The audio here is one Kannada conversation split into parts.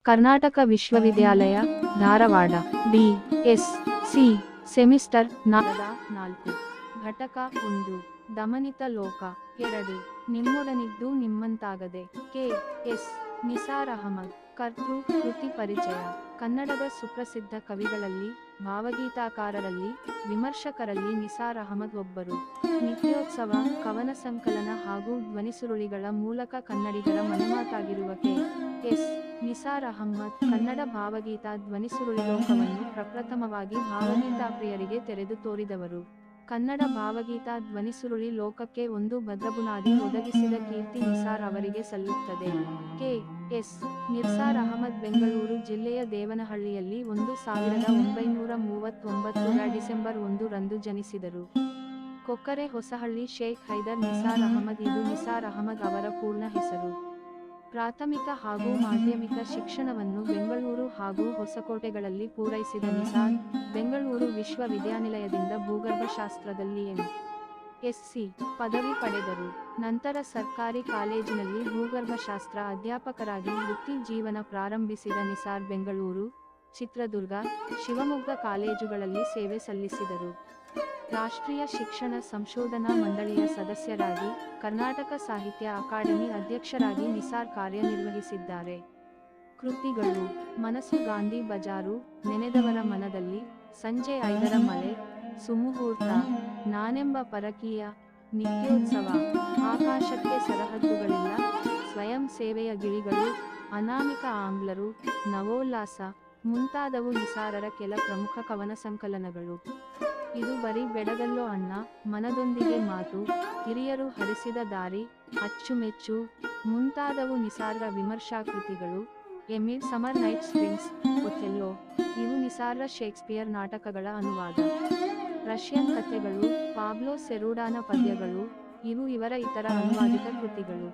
ಕರ್ನಾಟಕ ವಿಶ್ವವಿದ್ಯಾಲಯ ಧಾರವಾಡ ಬಿ.ಎಸ್.ಸಿ. ಸೆಮಿಸ್ಟರ್ 4 ಘಟಕ 1 ದಮನಿತ ಲೋಕ 2 ನಿಮ್ಮೊಡನಿದ್ದು ನಿಮ್ಮಂತಾಗದೆ ಕೆ.ಎಸ್. ನಿಸಾರ್ ಅಹಮದ್ ಕರ್ತೃ ಕೃತಿ ಪರಿಚಯ ಕನ್ನಡದ ಸುಪ್ರಸಿದ್ಧ ಕವಿಗಳಲ್ಲಿ, ಭಾವಗೀತಾಕಾರರಲ್ಲಿ, ವಿಮರ್ಶಕರಲ್ಲಿ ನಿಸಾರ್ ಅಹಮದ್ ಒಬ್ಬರು. ನಿತ್ಯೋತ್ಸವ, ಕವನ ಸಂಕಲನ ಹಾಗೂ ಧ್ವನಿಸುರುಳಿಗಳ ಮೂಲಕ ಕನ್ನಡಿಗರ ಮನೆಮಾತಾಗಿರುವ ಕೆ.ಎಸ್. ನಿಸಾರ್ ಅಹಮದ್ ಕನ್ನಡ ಭಾವಗೀತ ಧ್ವನಿಸುರುಳಿ ಲೋಕವನ್ನು ಪ್ರಪ್ರಥಮವಾಗಿ ಭಾವಗೀತಾಪ್ರಿಯರಿಗೆ ತೆರೆದು ತೋರಿದವರು. ಕನ್ನಡ ಭಾವಗೀತ ಧ್ವನಿಸುರುಳಿ ಲೋಕಕ್ಕೆ ಒಂದು ಭದ್ರಬುನಾದಿ ಒದಗಿಸಿದ ಕೀರ್ತಿ ನಿಸಾರ್ ಅವರಿಗೆ ಸಲ್ಲುತ್ತದೆ. ಕೆ.ಎಸ್. ನಿಸಾರ್ ಅಹಮದ್ ಬೆಂಗಳೂರು ಜಿಲ್ಲೆಯ ದೇವನಹಳ್ಳಿಯಲ್ಲಿ 1939 ರ ಡಿಸೆಂಬರ್ 1 ರಂದು ಜನಿಸಿದರು. ಕೊಕ್ಕರೆ ಹೊಸಹಳ್ಳಿ ಶೇಖ್ ಹೈದರ್ ನಿಸಾರ್ ಅಹಮದ್ ಇದು ನಿಸಾರ್ ಅಹಮದ್ ಅವರ ಪೂರ್ಣ ಹೆಸರು. ಪ್ರಾಥಮಿಕ ಹಾಗೂ ಮಾಧ್ಯಮಿಕ ಶಿಕ್ಷಣವನ್ನು ಬೆಂಗಳೂರು ಹಾಗೂ ಹೊಸಕೋಟೆಗಳಲ್ಲಿ ಪೂರೈಸಿದ ನಿಸಾರ್, ಬೆಂಗಳೂರು ವಿಶ್ವವಿದ್ಯಾನಿಲಯದಿಂದ ಭೂಗರ್ಭಶಾಸ್ತ್ರದಲ್ಲಿ ಎಂ.ಎಸ್ಸಿ. ಪದವಿ ಪಡೆದರು. ನಂತರ ಸರ್ಕಾರಿ ಕಾಲೇಜಿನಲ್ಲಿ ಭೂಗರ್ಭಶಾಸ್ತ್ರ ಅಧ್ಯಾಪಕರಾಗಿ ವೃತ್ತಿ ಜೀವನ ಪ್ರಾರಂಭಿಸಿದ ನಿಸಾರ್ ಬೆಂಗಳೂರು, ಚಿತ್ರದುರ್ಗ, ಶಿವಮೊಗ್ಗ ಕಾಲೇಜುಗಳಲ್ಲಿ ಸೇವೆ ಸಲ್ಲಿಸಿದರು. ರಾಷ್ಟ್ರೀಯ ಶಿಕ್ಷಣ ಸಂಶೋಧನಾ ಮಂಡಳಿಯ ಸದಸ್ಯರಾಗಿ, ಕರ್ನಾಟಕ ಸಾಹಿತ್ಯ ಅಕಾಡೆಮಿ ಅಧ್ಯಕ್ಷರಾಗಿ ನಿಸಾರ್ ಕಾರ್ಯನಿರ್ವಹಿಸಿದ್ದಾರೆ. ಕೃತಿಗಳು: ಮನಸ್ಸು ಗಾಂಧಿ ಬಜಾರು, ನೆನೆದವರ ಮನದಲ್ಲಿ, ಸಂಜೆ 5ರ ಮಳೆ, ಸುಮುಹೂರ್ತ, ನಾನೆಂಬ ಪರಕೀಯ, ನಿತ್ಯೋತ್ಸವ, ಆಕಾಶಕ್ಕೆ ಸರಹದ್ದುಗಳಿಲ್ಲ, ಸ್ವಯಂ ಸೇವೆಯ ಗಿಳಿಗಳು, ಅನಾಮಿಕ ಆಂಗ್ಲರು, ನವೋಲ್ಲಾಸ ಮುಂತಾದವು ನಿಸಾರರ ಕೆಲ ಪ್ರಮುಖ ಕವನ ಸಂಕಲನಗಳು. ಇದು ಬರೀ ಬೆಡಗಲ್ಲೋ ಅಣ್ಣ, ಮನದೊಂದಿಗೆ ಮಾತು, ಹಿರಿಯರು ಹರಿಸಿದ ದಾರಿ, ಅಚ್ಚುಮೆಚ್ಚು ಮುಂತಾದವು ನಿಸಾರ್ರ ವಿಮರ್ಶಾ ಕೃತಿಗಳು. A midsummer night springs, Othello ಇವು ನಿಸಾರ್ರ ಶೇಕ್ಸ್ಪಿಯರ್ ನಾಟಕಗಳ ಅನುವಾದ. ರಷ್ಯನ್ ಕಥೆಗಳು, ಪಾಬ್ಲೋ ಸೆರೂಡಾನ ಪದ್ಯಗಳು ಇವು ಇವರ ಇತರ ಅನುವಾದಿತ ಕೃತಿಗಳು.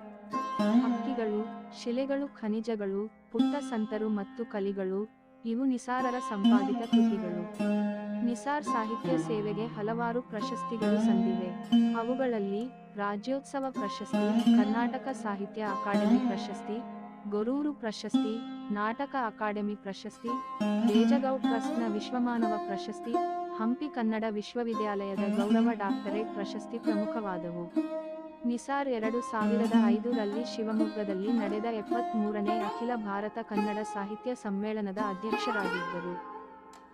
ಹಕ್ಕಿಗಳು, ಶಿಲೆಗಳು, ಖನಿಜಗಳು, ಪುಟ್ಟ ಸಂತರು ಮತ್ತು ಕಲಿಗಳು ಇವು ನಿಸಾರರ ಸಂಪಾದಿತ ಕೃತಿಗಳು. ನಿಸಾರ್ ಸಾಹಿತ್ಯ ಸೇವೆಗೆ ಹಲವಾರು ಪ್ರಶಸ್ತಿಗಳು ಸಂದಿವೆ. ಅವುಗಳಲ್ಲಿ ರಾಜ್ಯೋತ್ಸವ ಪ್ರಶಸ್ತಿ, ಕರ್ನಾಟಕ ಸಾಹಿತ್ಯ ಅಕಾಡೆಮಿ ಪ್ರಶಸ್ತಿ, ಗೊರೂರು ಪ್ರಶಸ್ತಿ, ನಾಟಕ ಅಕಾಡೆಮಿ ಪ್ರಶಸ್ತಿ, ದೇಜಗೌ ಟ್ರಸ್ಟ್ನ ವಿಶ್ವಮಾನವ ಪ್ರಶಸ್ತಿ, ಹಂಪಿ ಕನ್ನಡ ವಿಶ್ವವಿದ್ಯಾಲಯದ ಗೌರವ ಡಾಕ್ಟರೇಟ್ ಪ್ರಶಸ್ತಿ ಪ್ರಮುಖವಾದವು. ನಿಸಾರ್ 2005 ರಲ್ಲಿ ಶಿವಮೊಗ್ಗದಲ್ಲಿ ನಡೆದ 73ನೇ ಅಖಿಲ ಭಾರತ ಕನ್ನಡ ಸಾಹಿತ್ಯ ಸಮ್ಮೇಳನದ ಅಧ್ಯಕ್ಷರಾಗಿದ್ದರು.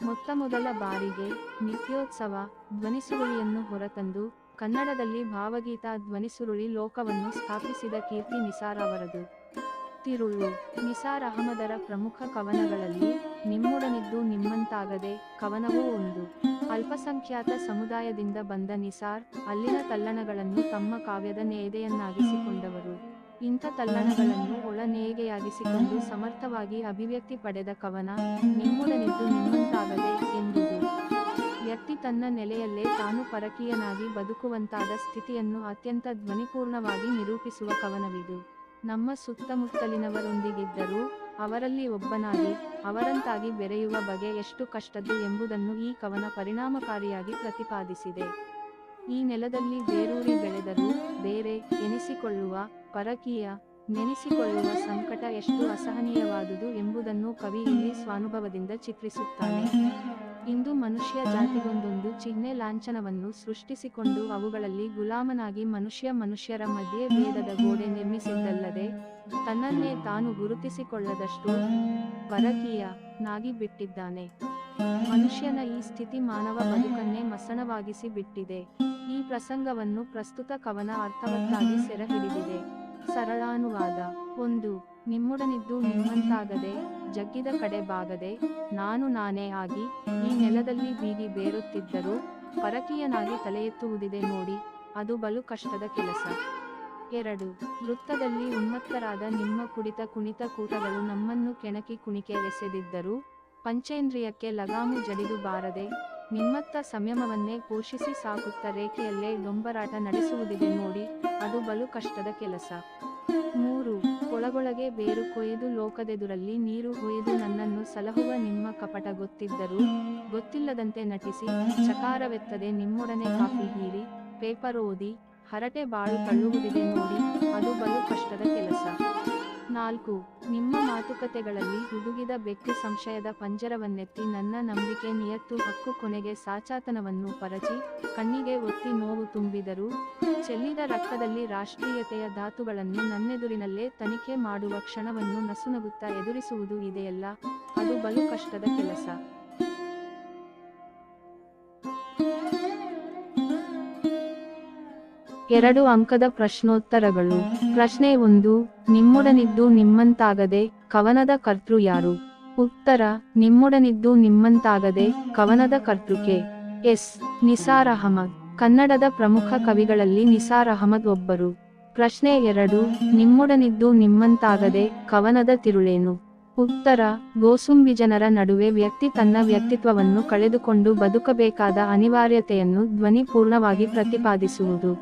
ಮೊತ್ತಮೊದಲ ಬಾರಿಗೆ ನಿತ್ಯೋತ್ಸವ ಧ್ವನಿಸುರುಳಿಯನ್ನು ಹೊರತಂದು ಕನ್ನಡದಲ್ಲಿ ಭಾವಗೀತ ಧ್ವನಿಸುರುಳಿ ಲೋಕವನ್ನು ಸ್ಥಾಪಿಸಿದ ಕೀರ್ತಿ ನಿಸಾರ್ ಅವರದು. ತಿರುಳು: ನಿಸಾರ್ ಅಹಮದರ ಪ್ರಮುಖ ಕವನಗಳಲ್ಲಿ ನಿಮ್ಮೊಡನಿದ್ದು ನಿಮ್ಮಂತಾಗದೆ ಕವನವೂ ಒಂದು. ಅಲ್ಪಸಂಖ್ಯಾತ ಸಮುದಾಯದಿಂದ ಬಂದ ನಿಸಾರ್ ಅಲ್ಲಿನ ತಲ್ಲಣಗಳನ್ನು ತಮ್ಮ ಕಾವ್ಯದ ನೇಯ್ಗೆಯನ್ನಾಗಿಸಿಕೊಂಡವರು. ಇಂಥ ತಲ್ಲಣಗಳನ್ನು ಒಳ ನೇಯ್ಗೆಯಾಗಿಸಿಕೊಂಡು ಸಮರ್ಥವಾಗಿ ಅಭಿವ್ಯಕ್ತಿ ಪಡೆದ ಕವನ ನಿಮ್ಮೊಡನಿದ್ದು ನಿಮ್ಮಂತಾಗದೆ ಎಂಬುದು. ವ್ಯಕ್ತಿ ತನ್ನ ನೆಲೆಯಲ್ಲೇ ತಾನು ಪರಕೀಯನಾಗಿ ಬದುಕುವಂತಾದ ಸ್ಥಿತಿಯನ್ನು ಅತ್ಯಂತ ಧ್ವನಿಪೂರ್ಣವಾಗಿ ನಿರೂಪಿಸುವ ಕವನವಿದು. ನಮ್ಮ ಸುತ್ತಮುತ್ತಲಿನವರೊಂದಿಗಿದ್ದರೂ ಅವರಲ್ಲಿ ಒಬ್ಬನಾಗಿ, ಅವರಂತಾಗಿ ಬೆರೆಯುವ ಬಗೆ ಎಷ್ಟು ಕಷ್ಟದ್ದು ಎಂಬುದನ್ನು ಈ ಕವನ ಪರಿಣಾಮಕಾರಿಯಾಗಿ ಪ್ರತಿಪಾದಿಸಿದೆ. ಈ ನೆಲದಲ್ಲಿ ಬೇರೂರಿ ಬೆಳೆದರೂ ಬೇರೆ ಎನಿಸಿಕೊಳ್ಳುವ, ಪರಕೀಯ ನೆನೆಸಿಕೊಳ್ಳುವ ಸಂಕಟ ಎಷ್ಟು ಅಸಹನೀಯವಾದುದು ಎಂಬುದನ್ನು ಕವಿ ಇಲ್ಲಿ ಸ್ವಾನುಭವದಿಂದ ಚಿತ್ರಿಸುತ್ತಾನೆ. ಇಂದು ಮನುಷ್ಯ ಜಾತಿಗೊಂದೊಂದು ಚಿಹ್ನೆ ಲಾಂಛನವನ್ನು ಸೃಷ್ಟಿಸಿಕೊಂಡು ಅವುಗಳಲ್ಲಿ ಗುಲಾಮನಾಗಿ ಮನುಷ್ಯರ ಮಧ್ಯೆ ಭೇದದ ಗೋಡೆ ನಿರ್ಮಿಸಿದ್ದಲ್ಲದೆ ತನ್ನನ್ನೇ ತಾನು ಗುರುತಿಸಿಕೊಳ್ಳದಷ್ಟು ಪರಕೀಯನಾಗಿ ಬಿಟ್ಟಿದ್ದಾನೆ. ಮನುಷ್ಯನ ಈ ಸ್ಥಿತಿ ಮಾನವ ಬದುಕನ್ನೇ ಮಸಣವಾಗಿಸಿ ಬಿಟ್ಟಿದೆ. ಈ ಪ್ರಸಂಗವನ್ನು ಪ್ರಸ್ತುತ ಕವನ ಅರ್ಥವತ್ತಾಗಿ ಸೆರೆಹಿಡಿದಿದೆ. ಸರಳಾನುವಾದ: 1. ನಿಮ್ಮೊಡನಿದ್ದು ನಿಮ್ಮಂತಾಗದೆ, ಜಗ್ಗಿದ ಕಡೆ ಬಾಗದೆ, ನಾನು ನಾನೇ ಆಗಿ ಈ ನೆಲದಲ್ಲಿ ಬೀಗಿ ಬೇರುತ್ತಿದ್ದರೂ ಪರಕೀಯನಾಗಿ ತಲೆಯೆತ್ತುವುದಿದೆ ನೋಡಿ, ಅದು ಬಲು ಕಷ್ಟದ ಕೆಲಸ. 2. ವೃತ್ತದಲ್ಲಿ ಉನ್ಮತ್ತರಾದ ನಿಮ್ಮ ಕುಡಿತ ಕುಣಿತ ಕೂಟಗಳು ನಮ್ಮನ್ನು ಕೆಣಕಿ ಕುಣಿಕೆ ಎಸೆದಿದ್ದರೂ ಪಂಚೇಂದ್ರಿಯಕ್ಕೆ ಲಗಾಮು ಜಡಿದು ಬಾರದೆ ನಿಮ್ಮತ್ತ ಸಂಯಮವನ್ನೇ ಪೋಷಿಸಿ ಸಾಕುತ್ತ ರೇಖೆಯಲ್ಲೇ ಡೊಂಬರಾಟ ನಡೆಸುವುದಿದೆ ನೋಡಿ, ಅದು ಬಲು ಕಷ್ಟದ ಕೆಲಸ. 3. ಒಳಗೊಳಗೆ ಬೇರು ಕೊಯ್ದು ಲೋಕದೆದುರಲ್ಲಿ ನೀರು ಹೊಯ್ದು ನನ್ನನ್ನು ಸಲಹುವ ನಿಮ್ಮ ಕಪಟ ಗೊತ್ತಿದ್ದರೂ ಗೊತ್ತಿಲ್ಲದಂತೆ ನಟಿಸಿ ಚಕಾರವೆತ್ತದೆ ನಿಮ್ಮೊಡನೆ ಕಾಫಿ ಹೀರಿ ಪೇಪರ್ ಓದಿ ಹರಟೆ ಬಾಳು ತಳ್ಳುವುದಿದೆ ನೋಡಿ, ಅದು ಬಲು ಕಷ್ಟದ ಕೆಲಸ. 4. ನಿಮ್ಮ ಮಾತುಕತೆಗಳಲ್ಲಿ ಹುದುಗಿದ ಬೆಕ್ಕು ಸಂಶಯದ ಪಂಜರವನ್ನೆತ್ತಿ ನನ್ನ ನಂಬಿಕೆ ನಿಯತ್ತು ಹಕ್ಕು ಕೊನೆಗೆ ಸಾಚಾತನವನ್ನು ಪರಚಿ ಕಣ್ಣಿಗೆ ಒತ್ತಿ ನೋವು ತುಂಬಿದರು ಚೆಲ್ಲಿದ ರಕ್ತದಲ್ಲಿ ರಾಷ್ಟ್ರೀಯತೆಯ ಧಾತುಗಳನ್ನು ನನ್ನೆದುರಿನಲ್ಲೇ ತನಿಖೆ ಮಾಡುವ ಕ್ಷಣವನ್ನು ನಸುನಗುತ್ತಾ ಎದುರಿಸುವುದು ಇದೆಯಲ್ಲ, ಅದು ಬಲು ಕಷ್ಟದ ಕೆಲಸ. 2 ಅಂಕದ ಪ್ರಶ್ನೋತ್ತರಗಳು. ಪ್ರಶ್ನೆ 1. ನಿಮ್ಮೊಡನಿದ್ದು ನಿಮ್ಮಂತಾಗದೆ ಕವನದ ಕರ್ತೃ ಯಾರು? ಉತ್ತರ: ನಿಮ್ಮೊಡನಿದ್ದು ನಿಮ್ಮಂತಾಗದೆ ಕವನದ ಕರ್ತೃ ಕೆ. ಎಸ್. ನಿಸಾರ್ ಅಹಮದ್. ಕನ್ನಡದ ಪ್ರಮುಖ ಕವಿಗಳಲ್ಲಿ ನಿಸಾರ್ ಅಹಮದ್ ಒಬ್ಬರು. ಪ್ರಶ್ನೆ 2. ನಿಮ್ಮೊಡನಿದ್ದು ನಿಮ್ಮಂತಾಗದೆ ಕವನದ ತಿರುಳೇನು? ಉತ್ತರ: ಗೋಸುಂಬಿ ಜನರ ನಡುವೆ ವ್ಯಕ್ತಿ ತನ್ನ ವ್ಯಕ್ತಿತ್ವವನ್ನು ಕಳೆದುಕೊಂಡು ಬದುಕಬೇಕಾದ ಅನಿವಾರ್ಯತೆಯನ್ನು ಧ್ವನಿಪೂರ್ಣವಾಗಿ ಪ್ರತಿಪಾದಿಸುವುದು.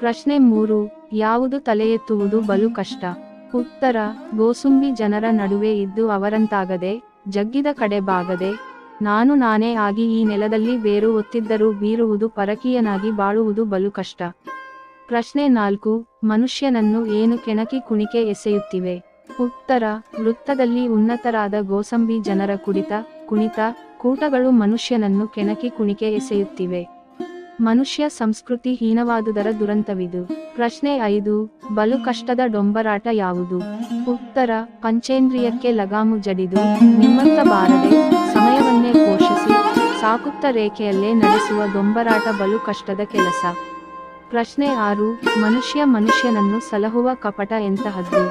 ಪ್ರಶ್ನೆ 3. ಯಾವುದು ತಲೆ ಎತ್ತುವುದು ಬಲು ಕಷ್ಟ? ಉತ್ತರ: ಗೋಸುಂಬಿ ಜನರ ನಡುವೆ ಇದ್ದು ಅವರಂತಾಗದೆ, ಜಗ್ಗಿದ ಕಡೆ ಬಾಗದೆ, ನಾನು ನಾನೇ ಆಗಿ ಈ ನೆಲದಲ್ಲಿ ಬೇರು ಒತ್ತಿದ್ದರೂ ಬೀರುವುದು ಪರಕೀಯನಾಗಿ ಬಾಳುವುದು ಬಲು ಕಷ್ಟ. ಪ್ರಶ್ನೆ 4. ಮನುಷ್ಯನನ್ನು ಏನು ಕೆಣಕಿ ಕುಣಿಕೆ ಎಸೆಯುತ್ತಿವೆ? ಉತ್ತರ: ವೃತ್ತದಲ್ಲಿ ಉನ್ನತರಾದ ಗೋಸಂಬಿ ಜನರ ಕುಣಿತ, ಕೂಟಗಳು ಮನುಷ್ಯನನ್ನು ಕೆಣಕಿ ಕುಣಿಕೆ ಎಸೆಯುತ್ತಿವೆ. ಮನುಷ್ಯ ಸಂಸ್ಕೃತಿ ಹೀನವಾದುದರ ದುರಂತವಿದು. ಪ್ರಶ್ನೆ 5. ಬಲು ಕಷ್ಟದ ಡೊಂಬರಾಟ ಯಾವುದು? ಉತ್ತರ: ಪಂಚೇಂದ್ರಿಯಕ್ಕೆ ಲಗಾಮು ಜಡಿದು ನಿಮ್ಮತ್ತ ಬಾರದೆ ಸಮಯವನ್ನೇ ಪೋಷಿಸಿ ಸಾಕುತ್ತ ರೇಖೆಯಲ್ಲೇ ನಡೆಸುವ ಡೊಂಬರಾಟ ಬಲು ಕಷ್ಟದ ಕೆಲಸ. ಪ್ರಶ್ನೆ 6. ಮನುಷ್ಯನನ್ನು ಸಲಹುವ ಕಪಟ ಎಂತಹದ್ದು?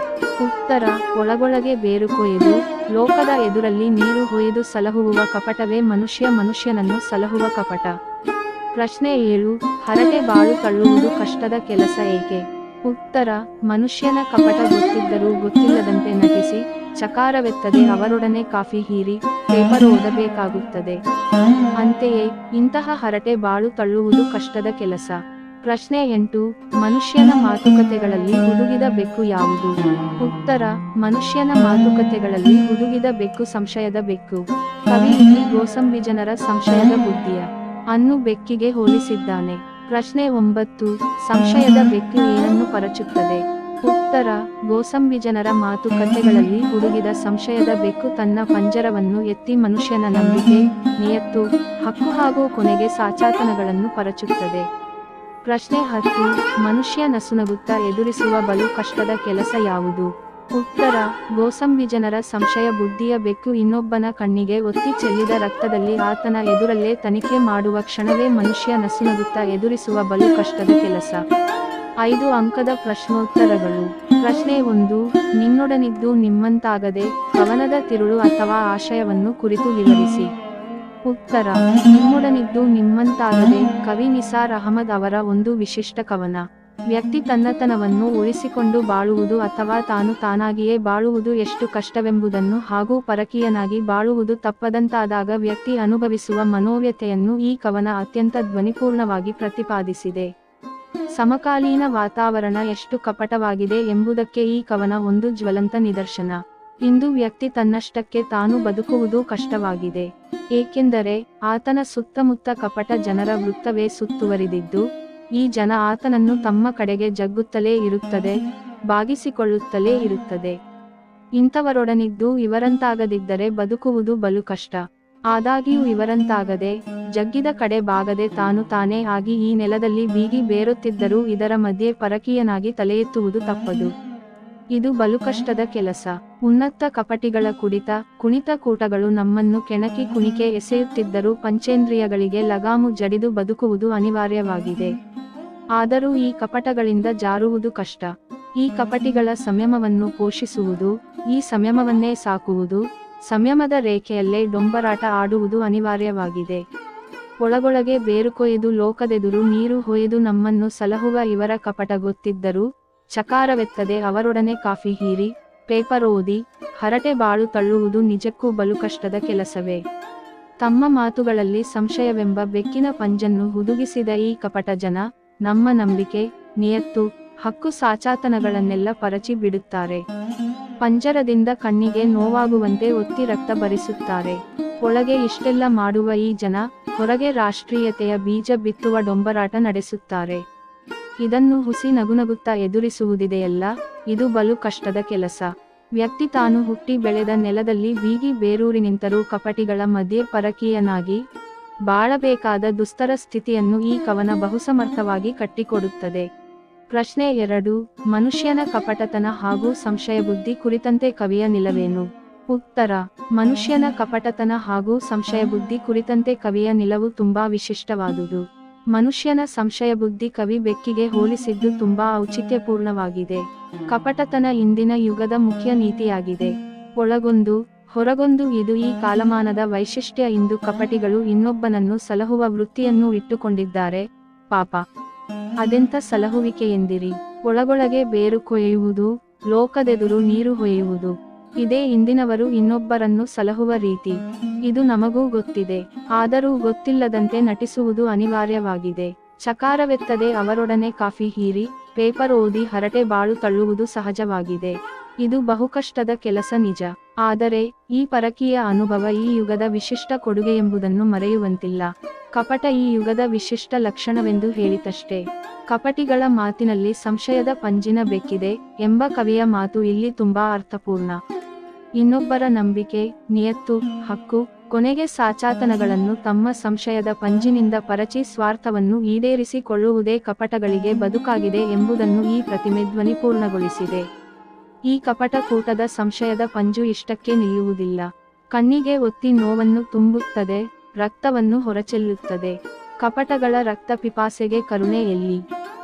ಉತ್ತರ: ಒಳಗೊಳಗೆ ಬೇರು ಕೊಯ್ದು ಲೋಕದ ಎದುರಲ್ಲಿ ನೀರು ಹೊಯ್ದು ಸಲಹುವ ಕಪಟವೇ ಮನುಷ್ಯನನ್ನು ಸಲಹುವ ಕಪಟ. ಪ್ರಶ್ನೆ 7. ಹರಟೆ ಬಾಳು ತಳ್ಳುವುದು ಕಷ್ಟದ ಕೆಲಸ ಏಕೆ? ಉತ್ತರ: ಮನುಷ್ಯನ ಕಪಟ ಗೊತ್ತಿದ್ದರೂ ಗೊತ್ತಿಲ್ಲದಂತೆ ನಟಿಸಿ ಚಕಾರವೆತ್ತದೆ ಅವರೊಡನೆ ಕಾಫಿ ಹೀರಿ ಪೇಪರ್ ಓದಬೇಕಾಗುತ್ತದೆ. ಅಂತೆಯೇ ಇಂತಹ ಹರಟೆ ಬಾಳು ತಳ್ಳುವುದು ಕಷ್ಟದ ಕೆಲಸ. ಪ್ರಶ್ನೆ 8. ಮನುಷ್ಯನ ಮಾತುಕತೆಗಳಲ್ಲಿ ಹುದುಗಿದ ಬೆಕ್ಕು ಯಾವುದು? ಉತ್ತರ: ಮನುಷ್ಯನ ಮಾತುಕತೆಗಳಲ್ಲಿ ಹುದುಗಿದ ಬೆಕ್ಕು ಸಂಶಯದ ಬೆಕ್ಕು. ಕವಿ ಇಲ್ಲಿ ಗೋಸಂಬಿ ಜನರ ಸಂಶಯದ ಬುದ್ಧಿಯ ಅನ್ನು ಬೆಕ್ಕಿಗೆ ಹೋಲಿಸಿದ್ದಾನೆ. ಪ್ರಶ್ನೆ 9. ಸಂಶಯದ ಬೆಕ್ಕು ಏನನ್ನು ಪರಚುತ್ತದೆ? ಉತ್ತರ: ಗೋಸಂಬಿ ಜನರ ಮಾತುಕತೆಗಳಲ್ಲಿ ಹುಡುಗಿದ ಸಂಶಯದ ಬೆಕ್ಕು ತನ್ನ ಪಂಜರವನ್ನು ಎತ್ತಿ ಮನುಷ್ಯನ ನಂಬಿಕೆ, ನಿಯತ್ತು, ಹಕ್ಕು ಹಾಗೂ ಕೊನೆಗೆ ಸಾಚಾತನಗಳನ್ನು ಪರಚುತ್ತದೆ. ಪ್ರಶ್ನೆ 10. ಮನುಷ್ಯ ನಸುನಗುತ್ತಾ ಎದುರಿಸುವ ಬಲು ಕಷ್ಟದ ಕೆಲಸ ಯಾವುದು? ಉತ್ತರ: ಗೋಸಂಬಿ ಜನರ ಸಂಶಯ ಬುದ್ಧಿಯ ಬೆಕ್ಕು ಇನ್ನೊಬ್ಬನ ಕಣ್ಣಿಗೆ ಒತ್ತಿ ಚೆಲ್ಲಿದ ರಕ್ತದಲ್ಲಿ ಆತನ ಎದುರಲ್ಲೇ ತನಿಖೆ ಮಾಡುವ ಕ್ಷಣವೇ ಮನುಷ್ಯ ನಸುನಗುತ್ತಾ ಎದುರಿಸುವ ಬಲು ಕಷ್ಟದ ಕೆಲಸ. 5 ಅಂಕದ ಪ್ರಶ್ನೋತ್ತರಗಳು. ಪ್ರಶ್ನೆ 1. ನಿನ್ನೊಡನಿದ್ದು ನಿಮ್ಮಂತಾಗದೆ ಕವನದ ತಿರುಳು ಅಥವಾ ಆಶಯವನ್ನು ಕುರಿತು ವಿವರಿಸಿ. ಉತ್ತರ: ನಿಮ್ಮೊಡನಿದ್ದು ನಿಮ್ಮಂತಾಗದೆ ಕವಿ ನಿಸಾರ್ ಅಹಮದ್ ಅವರ ಒಂದು ವಿಶಿಷ್ಟ ಕವನ. ವ್ಯಕ್ತಿ ತನ್ನತನವನ್ನು ಉಳಿಸಿಕೊಂಡು ಬಾಳುವುದು ಅಥವಾ ತಾನು ತಾನಾಗಿಯೇ ಬಾಳುವುದು ಎಷ್ಟು ಕಷ್ಟವೆಂಬುದನ್ನು ಹಾಗೂ ಪರಕೀಯನಾಗಿ ಬಾಳುವುದು ತಪ್ಪದಂತಾದಾಗ ವ್ಯಕ್ತಿ ಅನುಭವಿಸುವ ಮನೋವ್ಯಥೆಯನ್ನು ಈ ಕವನ ಅತ್ಯಂತ ಧ್ವನಿಪೂರ್ಣವಾಗಿ ಪ್ರತಿಪಾದಿಸಿದೆ. ಸಮಕಾಲೀನ ವಾತಾವರಣ ಎಷ್ಟು ಕಪಟವಾಗಿದೆ ಎಂಬುದಕ್ಕೆ ಈ ಕವನ ಒಂದು ಜ್ವಲಂತ ನಿದರ್ಶನ. ಇಂದು ವ್ಯಕ್ತಿ ತನ್ನಷ್ಟಕ್ಕೆ ತಾನು ಬದುಕುವುದು ಕಷ್ಟವಾಗಿದೆ. ಏಕೆಂದರೆ ಆತನ ಸುತ್ತಮುತ್ತ ಕಪಟ ಜನರ ವೃತ್ತವೇ ಸುತ್ತುವರಿದಿದ್ದು, ಈ ಜನ ಆತನನ್ನು ತಮ್ಮ ಕಡೆಗೆ ಜಗ್ಗುತ್ತಲೇ ಇರುತ್ತದೆ, ಬಾಗಿಸಿಕೊಳ್ಳುತ್ತಲೇ ಇರುತ್ತದೆ. ಇಂಥವರೊಡನಿದ್ದು ಇವರಂತಾಗದಿದ್ದರೆ ಬದುಕುವುದು ಬಲು ಕಷ್ಟ. ಆದಾಗ್ಯೂ ಇವರಂತಾಗದೆ, ಜಗ್ಗಿದ ಕಡೆ ಬಾಗದೆ ತಾನು ತಾನೇ ಆಗಿ ಈ ನೆಲದಲ್ಲಿ ಬೀಗಿ ಬೇರುತ್ತಿದ್ದರೂ ಇದರ ಮಧ್ಯೆ ಪರಕೀಯನಾಗಿ ತಲೆಯೆತ್ತುವುದು ತಪ್ಪದು. ಇದು ಬಲು ಕಷ್ಟದ ಕೆಲಸ. ಉನ್ನತ ಕಪಟಿಗಳ ಕುಣಿತ ಕೂಟಗಳು ನಮ್ಮನ್ನು ಕೆಣಕಿ ಕುಣಿಕೆ ಎಸೆಯುತ್ತಿದ್ದರೂ ಪಂಚೇಂದ್ರಿಯಗಳಿಗೆ ಲಗಾಮು ಜಡಿದು ಬದುಕುವುದು ಅನಿವಾರ್ಯವಾಗಿದೆ. ಆದರೂ ಈ ಕಪಟಗಳಿಂದ ಜಾರುವುದು ಕಷ್ಟ. ಈ ಕಪಟಿಗಳ ಸಂಯಮವನ್ನು ಪೋಷಿಸುವುದು, ಈ ಸಂಯಮವನ್ನೇ ಸಾಕುವುದು, ಸಂಯಮದ ರೇಖೆಯಲ್ಲೇ ಡೊಂಬರಾಟ ಆಡುವುದು ಅನಿವಾರ್ಯವಾಗಿದೆ. ಒಳಗೊಳಗೆ ಬೇರುಕೊಯ್ದು ಲೋಕದೆದುರು ನೀರು ಹೊಯ್ದು ನಮ್ಮನ್ನು ಸಲಹುವ ಇವರ ಕಪಟ ಗೊತ್ತಿದ್ದರೂ ಚಕಾರವೆತ್ತದೆ ಅವರೊಡನೆ ಕಾಫಿ ಹೀರಿ ಪೇಪರ್ ಓದಿ ಹರಟೆ ಬಾಳು ತಳ್ಳುವುದು ನಿಜಕ್ಕೂ ಬಲು ಕಷ್ಟದ ಕೆಲಸವೇ. ತಮ್ಮ ಮಾತುಗಳಲ್ಲಿ ಸಂಶಯವೆಂಬ ಬೆಕ್ಕಿನ ಪಂಜನ್ನು ಹುದುಗಿಸಿದ ಈ ಕಪಟ ಜನ ನಮ್ಮ ನಂಬಿಕೆ, ನಿಯತ್ತು, ಹಕ್ಕು ಸಾಚಾತನಗಳನ್ನೆಲ್ಲ ಪರಚಿ ಬಿಡುತ್ತಾರೆ. ಪಂಜರದಿಂದ ಕಣ್ಣಿಗೆ ನೋವಾಗುವಂತೆ ಒತ್ತಿ ರಕ್ತ ಬರಿಸುತ್ತಾರೆ. ಒಳಗೆ ಇಷ್ಟೆಲ್ಲ ಮಾಡುವ ಈ ಜನ ಹೊರಗೆ ರಾಷ್ಟ್ರೀಯತೆಯ ಬೀಜ ಬಿತ್ತುವ ಡೊಂಬರಾಟ ನಡೆಸುತ್ತಾರೆ. ಇದನ್ನು ಹುಸಿ ನಗುನಗುತ್ತಾ ಎದುರಿಸುವುದಿದೆಯಲ್ಲ, ಇದು ಬಲು ಕಷ್ಟದ ಕೆಲಸ. ವ್ಯಕ್ತಿ ತಾನು ಹುಟ್ಟಿ ಬೆಳೆದ ನೆಲದಲ್ಲಿ ಬೀಗಿ ಬೇರೂರಿ ನಿಂತರೂ ಕಪಟಿಗಳ ಮಧ್ಯೆ ಪರಕೀಯನಾಗಿ ಬಾಳಬೇಕಾದ ದುಸ್ತರ ಸ್ಥಿತಿಯನ್ನು ಈ ಕವನ ಬಹುಸಮರ್ಥವಾಗಿ ಕಟ್ಟಿಕೊಡುತ್ತದೆ. ಪ್ರಶ್ನೆ 2. ಮನುಷ್ಯನ ಕಪಟತನ ಹಾಗೂ ಸಂಶಯಬುದ್ಧಿ ಕುರಿತಂತೆ ಕವಿಯ ನಿಲುವೇನು? ಉತ್ತರ. ಮನುಷ್ಯನ ಕಪಟತನ ಹಾಗೂ ಸಂಶಯಬುದ್ಧಿ ಕುರಿತಂತೆ ಕವಿಯ ನಿಲುವು ತುಂಬಾ ವಿಶಿಷ್ಟವಾದುದು. ಮನುಷ್ಯನ ಸಂಶಯಬುದ್ಧಿ ಕವಿ ಬೆಕ್ಕಿಗೆ ಹೋಲಿಸಿದ್ದು ತುಂಬಾ ಔಚಿತ್ಯಪೂರ್ಣವಾಗಿದೆ. ಕಪಟತನ ಇಂದಿನ ಯುಗದ ಮುಖ್ಯ ನೀತಿಯಾಗಿದೆ. ಒಳಗೊಂದು ಹೊರಗೊಂದು ಇದು ಈ ಕಾಲಮಾನದ ವೈಶಿಷ್ಟ್ಯ. ಇಂದು ಕಪಟಿಗಳು ಇನ್ನೊಬ್ಬನನ್ನು ಸಲಹುವ ವೃತ್ತಿಯನ್ನು ಇಟ್ಟುಕೊಂಡಿದ್ದಾರೆ. ಪಾಪ, ಅದೆಂಥ ಸಲಹುವಿಕೆಯೆಂದಿರಿ? ಒಳಗೊಳಗೆ ಬೇರು ಕೊಯ್ಯುವುದು, ಲೋಕದೆದುರು ನೀರು ಹೊಯ್ಯುವುದು, ಇದೇ ಇಂದಿನವರು ಇನ್ನೊಬ್ಬರನ್ನು ಸಲಹುವ ರೀತಿ. ಇದು ನಮಗೂ ಗೊತ್ತಿದೆ, ಆದರೂ ಗೊತ್ತಿಲ್ಲದಂತೆ ನಟಿಸುವುದು ಅನಿವಾರ್ಯವಾಗಿದೆ. ಚಕಾರವೆತ್ತದೆ ಅವರೊಡನೆ ಕಾಫಿ ಹೀರಿ, ಪೇಪರ್ ಓದಿ ಹರಟೆ ಬಾಳು ತಳ್ಳುವುದು ಸಹಜವಾಗಿದೆ. ಇದು ಬಹುಕಷ್ಟದ ಕೆಲಸ ನಿಜ. ಆದರೆ ಈ ಪರಕೀಯ ಅನುಭವ ಈ ಯುಗದ ವಿಶಿಷ್ಟ ಕೊಡುಗೆಯೆಂಬುದನ್ನು ಮರೆಯುವಂತಿಲ್ಲ. ಕಪಟ ಈ ಯುಗದ ವಿಶಿಷ್ಟ ಲಕ್ಷಣವೆಂದು ಹೇಳಿತಷ್ಟೇ. ಕಪಟಿಗಳ ಮಾತಿನಲ್ಲಿ ಸಂಶಯದ ಪಂಜಿನ ಬೆಕ್ಕಿದೆ ಎಂಬ ಕವಿಯ ಮಾತು ಇಲ್ಲಿ ತುಂಬಾ ಅರ್ಥಪೂರ್ಣ. ಇನ್ನೊಬ್ಬರ ನಂಬಿಕೆ, ನಿಯತ್ತು, ಹಕ್ಕು, ಕೊನೆಗೆ ಸಾಚಾತನಗಳನ್ನು ತಮ್ಮ ಸಂಶಯದ ಪಂಜಿನಿಂದ ಪರಚಿ ಸ್ವಾರ್ಥವನ್ನು ಈಡೇರಿಸಿಕೊಳ್ಳುವುದೇ ಕಪಟಗಳಿಗೆ ಬದುಕಾಗಿದೆ ಎಂಬುದನ್ನು ಈ ಪ್ರತಿಮೆ ಧ್ವನಿಪೂರ್ಣಗೊಳಿಸಿದೆ. ಈ ಕಪಟ ಕೂಟದ ಸಂಶಯದ ಪಂಜು ಇಷ್ಟಕ್ಕೆ ನಿಲ್ಲುವುದಿಲ್ಲ. ಕಣ್ಣಿಗೆ ಒತ್ತಿ ನೋವನ್ನು ತುಂಬುತ್ತದೆ, ರಕ್ತವನ್ನು ಹೊರಚೆಲ್ಲುತ್ತದೆ. ಕಪಟಗಳ ರಕ್ತ ಪಿಪಾಸೆಗೆ ಕರುಣೆ ಎಲ್ಲಿ?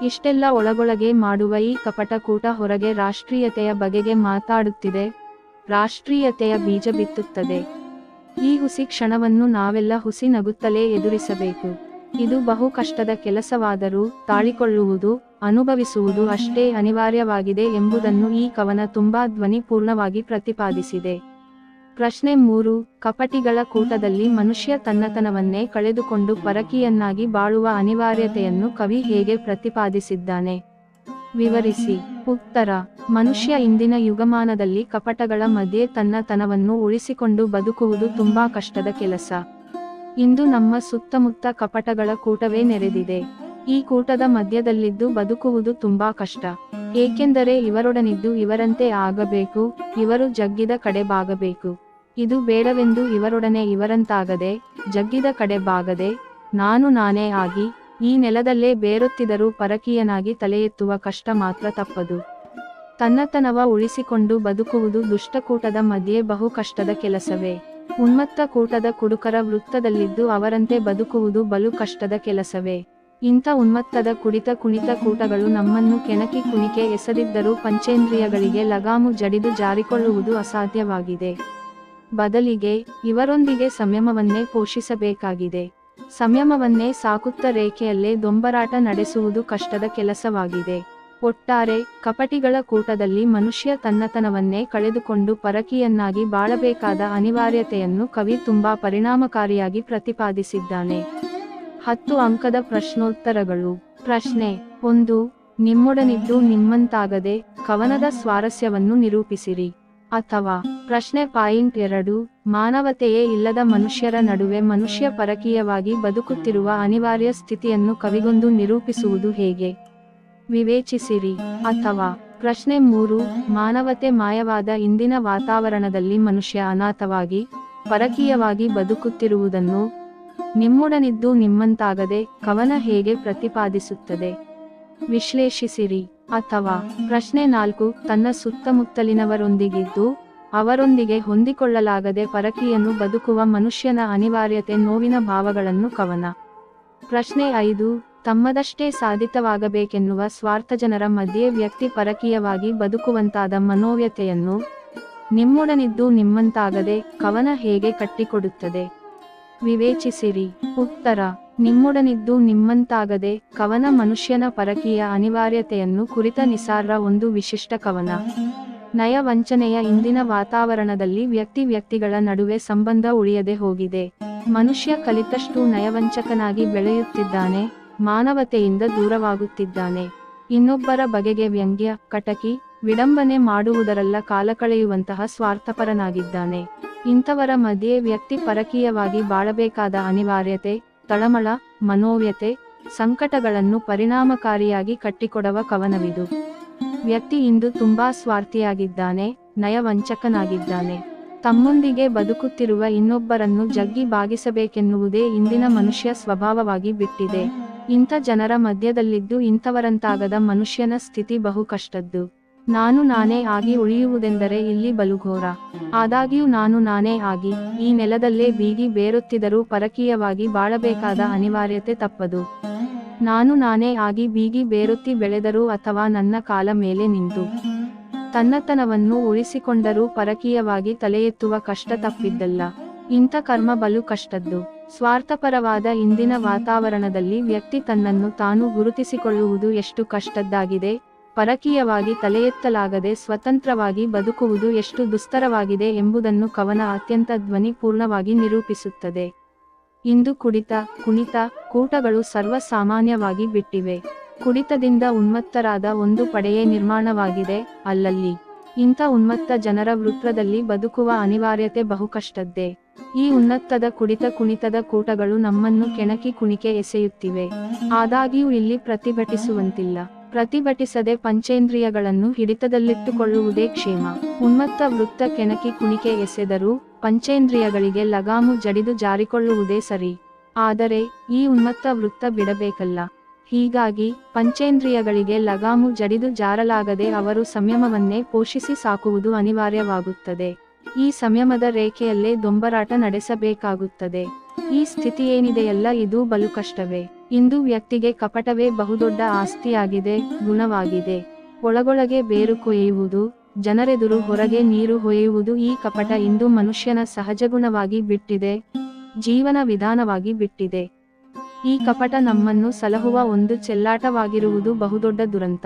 ಇಷ್ಟೆಲ್ಲ ಒಳಗೊಳಗೆ ಮಾಡುವ ಈ ಕಪಟ ಕೂಟ ಹೊರಗೆ ರಾಷ್ಟ್ರೀಯತೆಯ ಬಗೆಗೆ ಮಾತಾಡುತ್ತಿದೆ, ರಾಷ್ಟ್ರೀಯತೆಯ ಬೀಜ ಬಿತ್ತುತ್ತದೆ. ಈ ಹುಸಿ ಕ್ಷಣವನ್ನು ನಾವೆಲ್ಲ ಹುಸಿ ನಗುತ್ತಲೇ ಎದುರಿಸಬೇಕು. ಇದು ಬಹು ಕಷ್ಟದ ಕೆಲಸವಾದರೂ ತಾಳಿಕೊಳ್ಳುವುದು, ಅನುಭವಿಸುವುದು ಅಷ್ಟೇ ಅನಿವಾರ್ಯವಾಗಿದೆ ಎಂಬುದನ್ನು ಈ ಕವನ ತುಂಬಾ ಧ್ವನಿಪೂರ್ಣವಾಗಿ ಪ್ರತಿಪಾದಿಸಿದೆ. ಪ್ರಶ್ನೆ 3. ಕಪಟಿಗಳ ಕೂಟದಲ್ಲಿ ಮನುಷ್ಯ ತನ್ನತನವನ್ನೇ ಕಳೆದುಕೊಂಡು ಪರಕೀಯನ್ನಾಗಿ ಬಾಳುವ ಅನಿವಾರ್ಯತೆಯನ್ನು ಕವಿ ಹೇಗೆ ಪ್ರತಿಪಾದಿಸಿದ್ದಾನೆ? ವಿವರಿಸಿ. ಉತ್ತರ. ಮನುಷ್ಯ ಇಂದಿನ ಯುಗಮಾನದಲ್ಲಿ ಕಪಟಗಳ ಮಧ್ಯೆ ತನ್ನತನವನ್ನು ಉಳಿಸಿಕೊಂಡು ಬದುಕುವುದು ತುಂಬಾ ಕಷ್ಟದ ಕೆಲಸ. ಇಂದು ನಮ್ಮ ಸುತ್ತಮುತ್ತ ಕಪಟಗಳ ಕೂಟವೇ ನೆರೆದಿದೆ. ಈ ಕೂಟದ ಮಧ್ಯದಲ್ಲಿದ್ದು ಬದುಕುವುದು ತುಂಬಾ ಕಷ್ಟ. ಏಕೆಂದರೆ ಇವರೊಡನಿದ್ದು ಇವರಂತೆ ಆಗಬೇಕು, ಇವರು ಜಗ್ಗಿದ ಕಡೆ ಬಾಗಬೇಕು. ಇದು ಬೇಡವೆಂದು ಇವರೊಡನೆ ಇವರಂತಾಗದೆ, ಜಗ್ಗಿದ ಕಡೆ ಬಾಗದೆ, ನಾನು ನಾನೇ ಆಗಿ ಈ ನೆಲದಲ್ಲೇ ಬೇರೊತ್ತಿದರೂ ಪರಕೀಯನಾಗಿ ತಲೆಯೆತ್ತುವ ಕಷ್ಟ ಮಾತ್ರ ತಪ್ಪದು. ತನ್ನತನವ ಉಳಿಸಿಕೊಂಡು ಬದುಕುವುದು ದುಷ್ಟಕೂಟದ ಮಧ್ಯೆ ಬಹು ಕಷ್ಟದ ಕೆಲಸವೇ. ಉನ್ಮತ್ತ ಕೂಟದ ಕುಡುಕರ ವೃತ್ತದಲ್ಲಿದ್ದು ಅವರಂತೆ ಬದುಕುವುದು ಬಲು ಕಷ್ಟದ ಕೆಲಸವೇ. ಇಂಥ ಉನ್ಮತ್ತದ ಕುಡಿತ ಕುಣಿತ ಕೂಟಗಳು ನಮ್ಮನ್ನು ಕೆಣಕಿ ಕುಣಿಕೆ ಎಸೆದಿದ್ದರೂ ಪಂಚೇಂದ್ರಿಯಗಳಿಗೆ ಲಗಾಮು ಜಡಿದು ಜಾರಿಕೊಳ್ಳುವುದು ಅಸಾಧ್ಯವಾಗಿದೆ. ಬದಲಿಗೆ ಇವರೊಂದಿಗೆ ಸಂಯಮವನ್ನೇ ಪೋಷಿಸಬೇಕಾಗಿದೆ. ಸಂಯಮವನ್ನೇ ಸಾಕುತ್ತ ರೇಖೆಯಲ್ಲೇ ದೊಂಬರಾಟ ನಡೆಸುವುದು ಕಷ್ಟದ ಕೆಲಸವಾಗಿದೆ. ಒಟ್ಟಾರೆ ಕಪಟಿಗಳ ಕೂಟದಲ್ಲಿ ಮನುಷ್ಯ ತನ್ನತನವನ್ನೇ ಕಳೆದುಕೊಂಡು ಪರಕೀಯನ್ನಾಗಿ ಬಾಳಬೇಕಾದ ಅನಿವಾರ್ಯತೆಯನ್ನು ಕವಿ ತುಂಬಾ ಪರಿಣಾಮಕಾರಿಯಾಗಿ ಪ್ರತಿಪಾದಿಸಿದ್ದಾನೆ. 10 ಅಂಕದ ಪ್ರಶ್ನೋತ್ತರಗಳು. ಪ್ರಶ್ನೆ 1. ನಿಮ್ಮೊಡನಿದ್ದು ನಿಮ್ಮಂತಾಗದೆ ಕವನದ ಸ್ವಾರಸ್ಯವನ್ನು ನಿರೂಪಿಸಿರಿ. ಅಥವಾ ಪ್ರಶ್ನೆ ಪಾಯಿಂಟ್ 2. ಮಾನವತೆಯೇ ಇಲ್ಲದ ಮನುಷ್ಯರ ನಡುವೆ ಮನುಷ್ಯ ಪರಕೀಯವಾಗಿ ಬದುಕುತ್ತಿರುವ ಅನಿವಾರ್ಯ ಸ್ಥಿತಿಯನ್ನು ಕವಿಗೊಂದು ನಿರೂಪಿಸುವುದು ಹೇಗೆ? ವಿವೇಚಿಸಿರಿ. ಅಥವಾ ಪ್ರಶ್ನೆ 3. ಮಾನವತೆ ಮಾಯವಾದ ಇಂದಿನ ವಾತಾವರಣದಲ್ಲಿ ಮನುಷ್ಯ ಅನಾಥವಾಗಿ ಪರಕೀಯವಾಗಿ ಬದುಕುತ್ತಿರುವುದನ್ನು ನಿಮ್ಮೊಡನಿದ್ದು ನಿಮ್ಮಂತಾಗದೆ ಕವನ ಹೇಗೆ ಪ್ರತಿಪಾದಿಸುತ್ತದೆ? ವಿಶ್ಲೇಷಿಸಿರಿ. ಅಥವಾ ಪ್ರಶ್ನೆ 4. ತನ್ನ ಸುತ್ತಮುತ್ತಲಿನವರೊಂದಿಗಿದ್ದು ಅವರೊಂದಿಗೆ ಹೊಂದಿಕೊಳ್ಳಲಾಗದೆ ಪರಕೀಯನು ಬದುಕುವ ಮನುಷ್ಯನ ಅನಿವಾರ್ಯತೆ ನೋವಿನ ಭಾವಗಳನ್ನು ಕವನ. ಪ್ರಶ್ನೆ 5. ತಮ್ಮದಷ್ಟೇ ಸಾಧಿತವಾಗಬೇಕೆನ್ನುವ ಸ್ವಾರ್ಥಜನರ ಮಧ್ಯೆ ವ್ಯಕ್ತಿ ಪರಕೀಯವಾಗಿ ಬದುಕುವಂತಾದ ಮನೋವ್ಯತೆಯನ್ನು ನಿಮ್ಮೊಡನಿದ್ದು ನಿಮ್ಮಂತಾಗದೆ ಕವನ ಹೇಗೆ ಕಟ್ಟಿಕೊಡುತ್ತದೆ? ವಿವೇಚಿಸಿರಿ. ಉತ್ತರ. ನಿಮ್ಮೊಡನಿದ್ದು ನಿಮ್ಮಂತಾಗದೆ ಕವನ ಮನುಷ್ಯನ ಪರಕೀಯ ಅನಿವಾರ್ಯತೆಯನ್ನು ಕುರಿತ ನಿಸಾರ್ರ ಒಂದು ವಿಶಿಷ್ಟ ಕವನ. ನಯ ವಂಚನೆಯ ಇಂದಿನ ವಾತಾವರಣದಲ್ಲಿ ವ್ಯಕ್ತಿಗಳ ನಡುವೆ ಸಂಬಂಧ ಉಳಿಯದೆ ಹೋಗಿದೆ. ಮನುಷ್ಯ ಕಲಿತಷ್ಟು ನಯವಂಚಕನಾಗಿ ಬೆಳೆಯುತ್ತಿದ್ದಾನೆ, ಮಾನವತೆಯಿಂದ ದೂರವಾಗುತ್ತಿದ್ದಾನೆ. ಇನ್ನೊಬ್ಬರ ಬಗೆಗೆ ವ್ಯಂಗ್ಯ, ಕಟಕಿ, ವಿಡಂಬನೆ ಮಾಡುವುದರಲ್ಲ ಕಾಲ ಕಳೆಯುವಂತಹ ಸ್ವಾರ್ಥಪರನಾಗಿದ್ದಾನೆ. ಇಂಥವರ ಮಧ್ಯೆ ವ್ಯಕ್ತಿ ಪರಕೀಯವಾಗಿ ಬಾಳಬೇಕಾದ ಅನಿವಾರ್ಯತೆ, ತಳಮಳ, ಮನೋವ್ಯತೆ, ಸಂಕಟಗಳನ್ನು ಪರಿಣಾಮಕಾರಿಯಾಗಿ ಕಟ್ಟಿಕೊಡುವ ಕವನವಿದು. ವ್ಯಕ್ತಿ ಇಂದು ತುಂಬಾ ಸ್ವಾರ್ಥಿಯಾಗಿದ್ದಾನೆ, ನಯವಂಚಕನಾಗಿದ್ದಾನೆ. ತಮ್ಮೊಂದಿಗೆ ಬದುಕುತ್ತಿರುವ ಇನ್ನೊಬ್ಬರನ್ನು ಜಗ್ಗಿ ಬಾಗಿಸಬೇಕೆನ್ನುವುದೇ ಇಂದಿನ ಮನುಷ್ಯ ಸ್ವಭಾವವಾಗಿ ಬಿಟ್ಟಿದೆ. ಇಂಥ ಜನರ ಮಧ್ಯದಲ್ಲಿದ್ದು ಇಂಥವರಂತಾಗದ ಮನುಷ್ಯನ ಸ್ಥಿತಿ ಬಹು ಕಷ್ಟದ್ದು. ನಾನು ನಾನೇ ಆಗಿ ಉಳಿಯುವುದೆಂದರೆ ಇಲ್ಲಿ ಬಲುಘೋರ. ಆದಾಗ್ಯೂ ನಾನು ನಾನೇ ಆಗಿ ಈ ನೆಲದಲ್ಲೇ ಬೀಗಿ ಬೇರುತ್ತಿದ್ದರೂ ಪರಕೀಯವಾಗಿ ಬಾಳಬೇಕಾದ ಅನಿವಾರ್ಯತೆ ತಪ್ಪದು. ನಾನು ನಾನೇ ಆಗಿ ಬೀಗಿ ಬೇರುತ್ತಿ ಬೆಳೆದರೂ ಅಥವಾ ನನ್ನ ಕಾಲ ಮೇಲೆ ನಿಂತು ತನ್ನತನವನ್ನು ಉಳಿಸಿಕೊಂಡರೂ ಪರಕೀಯವಾಗಿ ತಲೆಯೆತ್ತುವ ಕಷ್ಟ ತಪ್ಪಿದ್ದಲ್ಲ. ಇಂಥ ಕರ್ಮ ಬಲು ಕಷ್ಟದ್ದು. ಸ್ವಾರ್ಥಪರವಾದ ಇಂದಿನ ವಾತಾವರಣದಲ್ಲಿ ವ್ಯಕ್ತಿ ತನ್ನನ್ನು ತಾನು ಗುರುತಿಸಿಕೊಳ್ಳುವುದು ಎಷ್ಟು ಕಷ್ಟದ್ದಾಗಿದೆ, ಪರಕೀಯವಾಗಿ ತಲೆಯೆತ್ತಲಾಗದೆ ಸ್ವತಂತ್ರವಾಗಿ ಬದುಕುವುದು ಎಷ್ಟು ದುಸ್ತರವಾಗಿದೆ ಎಂಬುದನ್ನು ಕವನ ಅತ್ಯಂತ ಧ್ವನಿಪೂರ್ಣವಾಗಿ ನಿರೂಪಿಸುತ್ತದೆ. ಇಂದು ಕುಡಿತ, ಕುಣಿತ, ಕೂಟಗಳು ಸರ್ವಸಾಮಾನ್ಯವಾಗಿ ಬಿಟ್ಟಿವೆ. ಕುಡಿತದಿಂದ ಉನ್ಮತ್ತರಾದ ಒಂದು ಪಡೆಯೇ ನಿರ್ಮಾಣವಾಗಿದೆ ಅಲ್ಲಲ್ಲಿ. ಇಂಥ ಉನ್ಮತ್ತ ಜನರ ವೃತ್ತದಲ್ಲಿ ಬದುಕುವ ಅನಿವಾರ್ಯತೆ ಬಹು ಕಷ್ಟದ್ದೇ. ಈ ಉನ್ನತದ ಕುಡಿತ ಕುಣಿತದ ಕೂಟಗಳು ನಮ್ಮನ್ನು ಕೆಣಕಿ ಕುಣಿಕೆ ಎಸೆಯುತ್ತಿವೆ. ಆದಾಗ್ಯೂ ಇಲ್ಲಿ ಪ್ರತಿಭಟಿಸುವಂತಿಲ್ಲ. ಪ್ರತಿಭಟಿಸದೆ ಪಂಚೇಂದ್ರಿಯಗಳನ್ನು ಹಿಡಿತದಲ್ಲಿಟ್ಟುಕೊಳ್ಳುವುದೇ ಕ್ಷೇಮ. ಉನ್ಮತ್ತ ವೃತ್ತ ಕೆಣಕಿ ಕುಣಿಕೆ ಎಸೆದರೂ ಪಂಚೇಂದ್ರಿಯಗಳಿಗೆ ಲಗಾಮು ಜಡಿದು ಜಾರಿಕೊಳ್ಳುವುದೇ ಸರಿ. ಆದರೆ ಈ ಉನ್ಮತ್ತ ವೃತ್ತ ಬಿಡಬೇಕಲ್ಲ. ಹೀಗಾಗಿ ಪಂಚೇಂದ್ರಿಯಗಳಿಗೆ ಲಗಾಮು ಜಡಿದು ಜಾರಲಾಗದೆ ಅವರು ಸಂಯಮವನ್ನೇ ಪೋಷಿಸಿ ಸಾಕುವುದು ಅನಿವಾರ್ಯವಾಗುತ್ತದೆ. ಈ ಸಂಯಮದ ರೇಖೆಯಲ್ಲೇ ದೊಂಬರಾಟ ನಡೆಸಬೇಕಾಗುತ್ತದೆ. ಈ ಸ್ಥಿತಿಯೇನಿದೆಯಲ್ಲ ಇದು ಬಲು ಕಷ್ಟವೇ. ಇಂದು ವ್ಯಕ್ತಿಗೆ ಕಪಟವೇ ಬಹುದೊಡ್ಡ ಆಸ್ತಿಯಾಗಿದೆ, ಗುಣವಾಗಿದೆ. ಒಳಗೊಳಗೆ ಬೇರು ಕೊಯ್ಯುವುದು, ಜನರೆದುರು ಹೊರಗೆ ನೀರು ಹೊಯ್ಯುವುದು ಈ ಕಪಟ ಇಂದು ಮನುಷ್ಯನ ಸಹಜಗುಣವಾಗಿ ಬಿಟ್ಟಿದೆ, ಜೀವನ ವಿಧಾನವಾಗಿ ಬಿಟ್ಟಿದೆ. ಈ ಕಪಟ ನಮ್ಮನ್ನು ಸಲಹುವ ಒಂದು ಚೆಲ್ಲಾಟವಾಗಿರುವುದು ಬಹುದೊಡ್ಡ ದುರಂತ.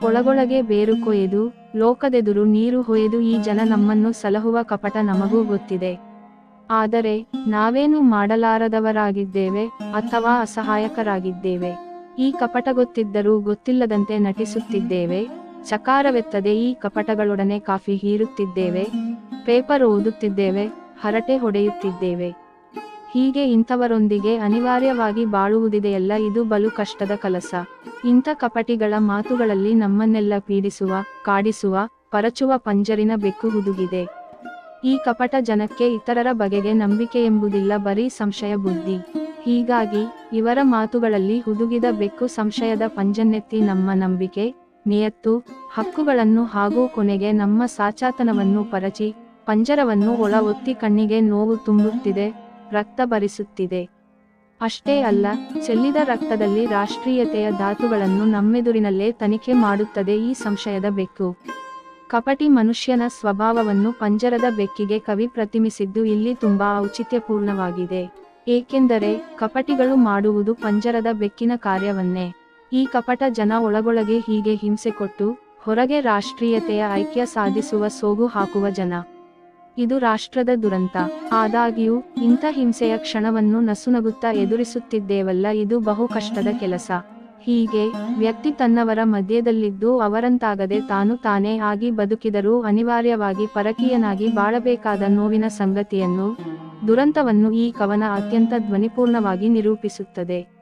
ಒಳಗೊಳಗೆ ಬೇರು ಕೊಯ್ದು ಲೋಕದೆದುರು ನೀರು ಹೊಯ್ದು ಈ ಜನ ನಮ್ಮನ್ನು ಸಲಹುವ ಕಪಟ ನಮಗೂ ಗೊತ್ತಿದೆ. ಆದರೆ ನಾವೇನು ಮಾಡಲಾರದವರಾಗಿದ್ದೇವೆ ಅಥವಾ ಅಸಹಾಯಕರಾಗಿದ್ದೇವೆ. ಈ ಕಪಟ ಗೊತ್ತಿದ್ದರೂ ಗೊತ್ತಿಲ್ಲದಂತೆ ನಟಿಸುತ್ತಿದ್ದೇವೆ. ಚಕಾರವೆತ್ತದೆ ಈ ಕಪಟಗಳೊಡನೆ ಕಾಫಿ ಹೀರುತ್ತಿದ್ದೇವೆ, ಪೇಪರ್ ಓದುತ್ತಿದ್ದೇವೆ, ಹರಟೆ ಹೊಡೆಯುತ್ತಿದ್ದೇವೆ. ಹೀಗೆ ಇಂಥವರೊಂದಿಗೆ ಅನಿವಾರ್ಯವಾಗಿ ಬಾಳುವುದಿದೆಯಲ್ಲ ಇದು ಬಲು ಕಷ್ಟದ ಕೆಲಸ. ಇಂಥ ಕಪಟಿಗಳ ಮಾತುಗಳಲ್ಲಿ ನಮ್ಮನ್ನೆಲ್ಲ ಪೀಡಿಸುವ, ಕಾಡಿಸುವ, ಪರಚುವ ಪಂಜರಿನ ಬೆಕ್ಕು ಹುದುಗಿದೆ. ಈ ಕಪಟ ಜನಕ್ಕೆ ಇತರರ ಬಗೆಗೆ ನಂಬಿಕೆಯೆಂಬುದಿಲ್ಲ, ಬರೀ ಸಂಶಯ ಬುದ್ಧಿ. ಹೀಗಾಗಿ ಇವರ ಮಾತುಗಳಲ್ಲಿ ಹುದುಗಿದ ಬೆಕ್ಕು ಸಂಶಯದ ಪಂಜನ್ನೆತ್ತಿ ನಮ್ಮ ನಂಬಿಕೆ, ನಿಯತ್ತು, ಹಕ್ಕುಗಳನ್ನು ಹಾಗೂ ಕೊನೆಗೆ ನಮ್ಮ ಸಾಚಾತನವನ್ನು ಪರಚಿ ಪಂಜರವನ್ನು ಒಳ ಒತ್ತಿ ಕಣ್ಣಿಗೆ ನೋವು ತುಂಬುತ್ತಿದೆ, ರಕ್ತ ಬರಿಸುತ್ತಿದೆ. ಅಷ್ಟೇ ಅಲ್ಲ, ಚೆಲ್ಲಿದ ರಕ್ತದಲ್ಲಿ ರಾಷ್ಟ್ರೀಯತೆಯ ಧಾತುಗಳನ್ನು ನಮ್ಮೆದುರಿನಲ್ಲೇ ತನಿಖೆ ಮಾಡುತ್ತದೆ ಈ ಸಂಶಯದ ಬೆಕ್ಕು. ಕಪಟಿ ಮನುಷ್ಯನ ಸ್ವಭಾವವನ್ನು ಪಂಜರದ ಬೆಕ್ಕಿಗೆ ಕವಿ ಪ್ರತಿಮಿಸಿದ್ದು ಇಲ್ಲಿ ತುಂಬಾ ಔಚಿತ್ಯಪೂರ್ಣವಾಗಿದೆ. ಏಕೆಂದರೆ ಕಪಟಿಗಳು ಮಾಡುವುದು ಪಂಜರದ ಬೆಕ್ಕಿನ ಕಾರ್ಯವನ್ನೇ. ಈ ಕಪಟ ಜನ ಒಳಗೊಳಗೆ ಹೀಗೆ ಹಿಂಸೆ ಕೊಟ್ಟು ಹೊರಗೆ ರಾಷ್ಟ್ರೀಯತೆಯ ಐಕ್ಯ ಸಾಧಿಸುವ ಸೋಗು ಹಾಕುವ ಜನ. ಇದು ರಾಷ್ಟ್ರದ ದುರಂತ. ಆದಾಗ್ಯೂ ಇಂಥ ಹಿಂಸೆಯ ಕ್ಷಣವನ್ನು ನಸುನಗುತ್ತಾ ಎದುರಿಸುತ್ತಿದ್ದೇವಲ್ಲ ಇದು ಬಹು ಕಷ್ಟದ ಕೆಲಸ. ಹೀಗೆ ವ್ಯಕ್ತಿ ತನ್ನವರ ಮಧ್ಯದಲ್ಲಿದ್ದು ಅವರಂತಾಗದೆ ತಾನು ತಾನೇ ಆಗಿ ಬದುಕಿದರೂ ಅನಿವಾರ್ಯವಾಗಿ ಪರಕೀಯನಾಗಿ ಬಾಳಬೇಕಾದ ನೋವಿನ ಸಂಗತಿಯನ್ನು, ದುರಂತವನ್ನು ಈ ಕವನ ಅತ್ಯಂತ ಧ್ವನಿಪೂರ್ಣವಾಗಿ ನಿರೂಪಿಸುತ್ತದೆ.